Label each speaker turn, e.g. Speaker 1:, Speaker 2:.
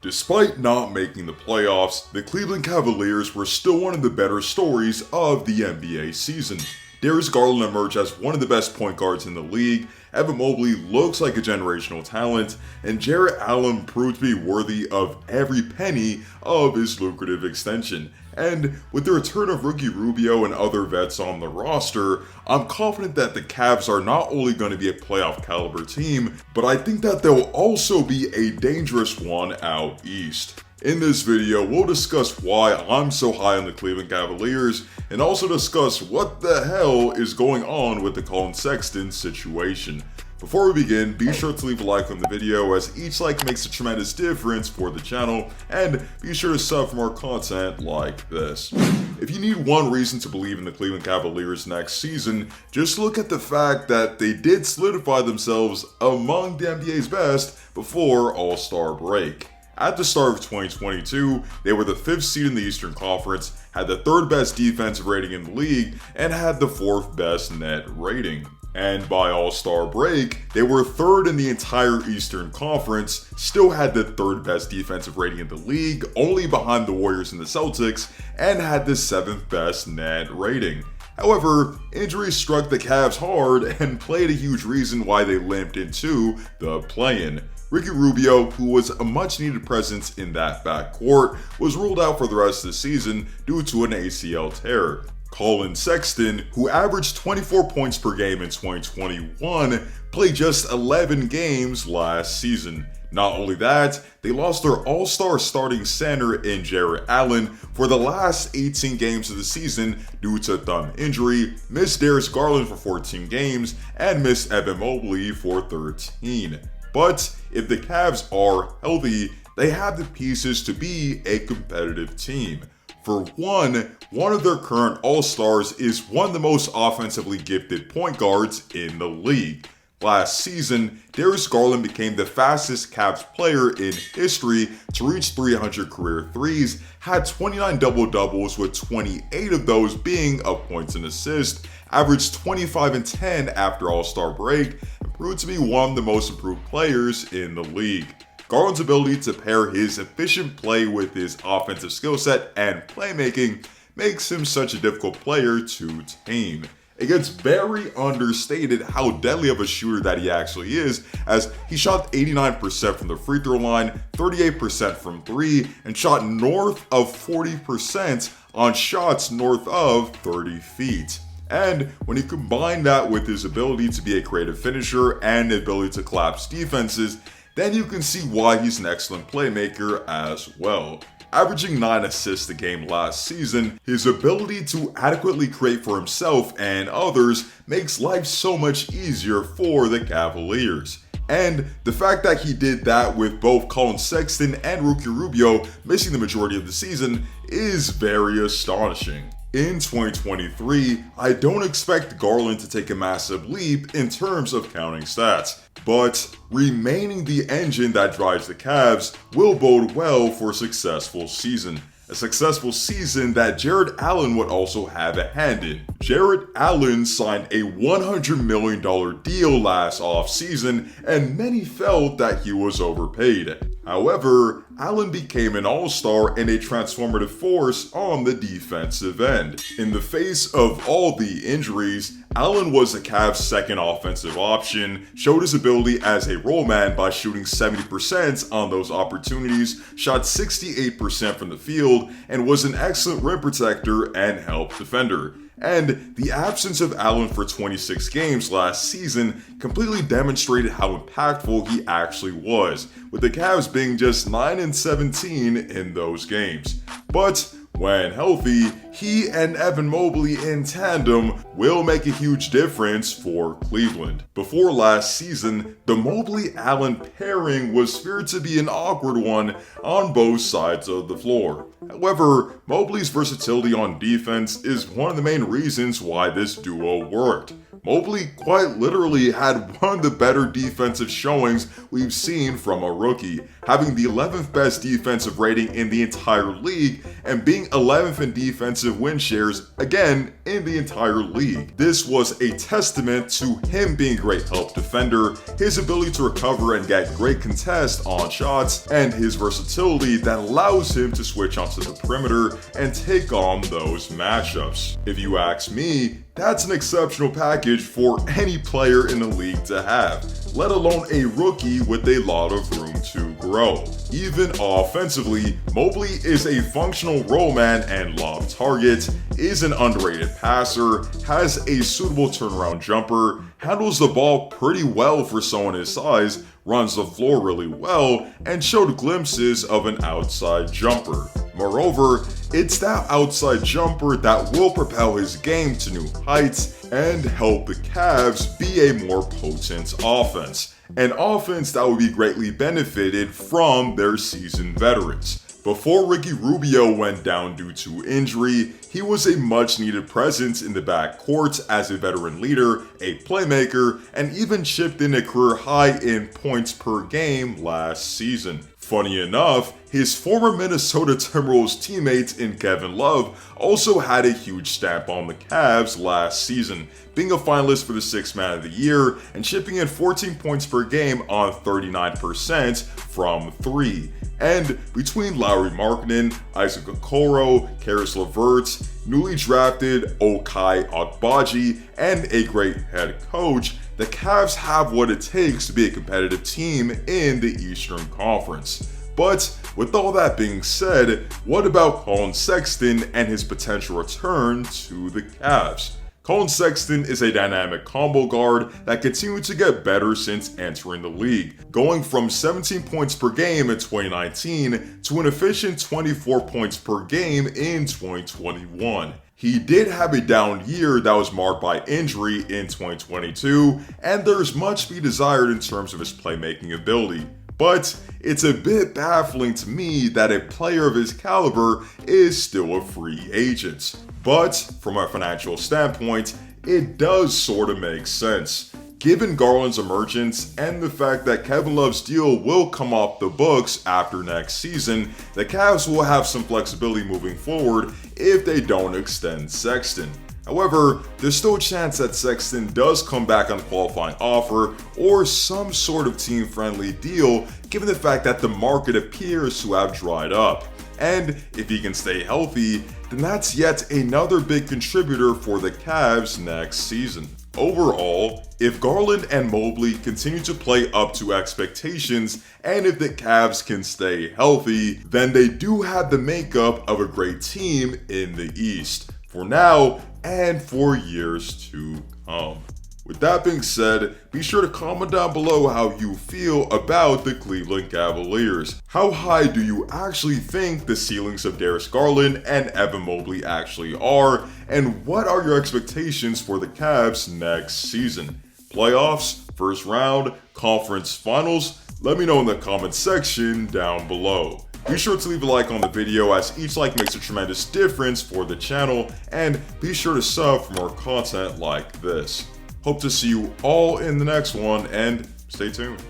Speaker 1: Despite not making the playoffs, the Cleveland Cavaliers were still one of the better stories of the NBA season. Darris Garland emerged as one of the best point guards in the league, Evan Mobley looks like a generational talent, and Jarrett Allen proved to be worthy of every penny of his lucrative extension. And with the return of Ricky Rubio and other vets on the roster, I'm confident that the Cavs are not only going to be a playoff caliber team, but I think that they'll also be a dangerous one out east. In this video, we'll discuss why I'm so high on the Cleveland Cavaliers, and also discuss what the hell is going on with the Colin Sexton situation. Before we begin, be sure to leave a like on the video, as each like makes a tremendous difference for the channel, and be sure to sub for more content like this. If you need one reason to believe in the Cleveland Cavaliers next season, just look at the fact that they did solidify themselves among the NBA's best before All-Star break. At the start of 2022, they were the 5th seed in the Eastern Conference, had the 3rd best defensive rating in the league, and had the 4th best net rating. And by All-Star break, they were 3rd in the entire Eastern Conference, still had the 3rd best defensive rating in the league, only behind the Warriors and the Celtics, and had the 7th best net rating. However, injuries struck the Cavs hard and played a huge reason why they limped into the play-in. Ricky Rubio, who was a much-needed presence in that backcourt, was ruled out for the rest of the season due to an ACL tear. Colin Sexton, who averaged 24 points per game in 2021, played just 11 games last season. Not only that, they lost their all-star starting center in Jarrett Allen for the last 18 games of the season due to thumb injury, missed Darris Garland for 14 games, and missed Evan Mobley for 13. But if the Cavs are healthy, they have the pieces to be a competitive team. For one of their current All-Stars is one of the most offensively gifted point guards in the league. Last season, Darris Garland became the fastest Cavs player in history to reach 300 career threes, had 29 double-doubles with 28 of those being of points and assists, averaged 25 and 10 after All-Star break, and proved to be one of the most improved players in the league. Garland's ability to pair his efficient play with his offensive skill set and playmaking makes him such a difficult player to tame. It gets very understated how deadly of a shooter that he actually is, as he shot 89% from the free throw line, 38% from 3, and shot north of 40% on shots north of 30 feet. And when you combine that with his ability to be a creative finisher and the ability to collapse defenses, then you can see why he's an excellent playmaker as well. Averaging 9 assists a game last season, his ability to adequately create for himself and others makes life so much easier for the Cavaliers. And the fact that he did that with both Colin Sexton and Ricky Rubio missing the majority of the season is very astonishing. In 2023, I don't expect Garland to take a massive leap in terms of counting stats, but remaining the engine that drives the Cavs will bode well for a successful season. A successful season that Jarrett Allen would also have a hand in. Jarrett Allen signed a $100 million deal last offseason, and many felt that he was overpaid. However, Allen became an all-star and a transformative force on the defensive end. In the face of all the injuries, Allen was the Cavs' second offensive option, showed his ability as a roll man by shooting 70% on those opportunities, shot 68% from the field, and was an excellent rim protector and help defender. And the absence of Allen for 26 games last season completely demonstrated how impactful he actually was, with the Cavs being just 9 and 17 in those games. But when healthy, he and Evan Mobley in tandem will make a huge difference for Cleveland. Before last season, the Mobley-Allen pairing was feared to be an awkward one on both sides of the floor. However, Mobley's versatility on defense is one of the main reasons why this duo worked. Mobley quite literally had one of the better defensive showings we've seen from a rookie, having the 11th best defensive rating in the entire league and being 11th in defensive win shares, again, in the entire league. This was a testament to him being a great help defender, his ability to recover and get great contest on shots, and his versatility that allows him to switch onto the perimeter and take on those matchups. If you ask me, that's an exceptional package for any player in the league to have, let alone a rookie with a lot of room to grow. Even offensively, Mobley is a functional roll man and lob target, is an underrated passer, has a suitable turnaround jumper, handles the ball pretty well for someone his size, runs the floor really well, and showed glimpses of an outside jumper. Moreover, it's that outside jumper that will propel his game to new heights and help the Cavs be a more potent offense. An offense that would be greatly benefited from their seasoned veterans. Before Ricky Rubio went down due to injury, he was a much needed presence in the backcourt as a veteran leader, a playmaker, and even chipped in a career high in points per game last season. Funny enough, his former Minnesota Timberwolves teammate in Kevin Love also had a huge stamp on the Cavs last season, being a finalist for the 6th Man of the Year and chipping in 14 points per game on 39% from 3. And between Lauri Markkanen, Isaac Okoro, Karis LeVert, newly drafted Ochai Agbaji, and a great head coach, the Cavs have what it takes to be a competitive team in the Eastern Conference. But with all that being said, what about Colin Sexton and his potential return to the Cavs? Colin Sexton is a dynamic combo guard that continued to get better since entering the league, going from 17 points per game in 2019 to an efficient 24 points per game in 2021. He did have a down year that was marked by injury in 2022, and there's much to be desired in terms of his playmaking ability. But it's a bit baffling to me that a player of his caliber is still a free agent. But from a financial standpoint, it does sort of make sense. Given Garland's emergence and the fact that Kevin Love's deal will come off the books after next season, the Cavs will have some flexibility moving forward if they don't extend Sexton. However, there's still a chance that Sexton does come back on a qualifying offer or some sort of team-friendly deal, given the fact that the market appears to have dried up. And if he can stay healthy, then that's yet another big contributor for the Cavs next season. Overall, if Garland and Mobley continue to play up to expectations, and if the Cavs can stay healthy, then they do have the makeup of a great team in the East, for now and for years to come. With that being said, be sure to comment down below how you feel about the Cleveland Cavaliers. How high do you actually think the ceilings of Darris Garland and Evan Mobley actually are? And what are your expectations for the Cavs next season? Playoffs, first round, conference finals? Let me know in the comment section down below. Be sure to leave a like on the video as each like makes a tremendous difference for the channel, and be sure to sub for more content like this. Hope to see you all in the next one, and stay tuned.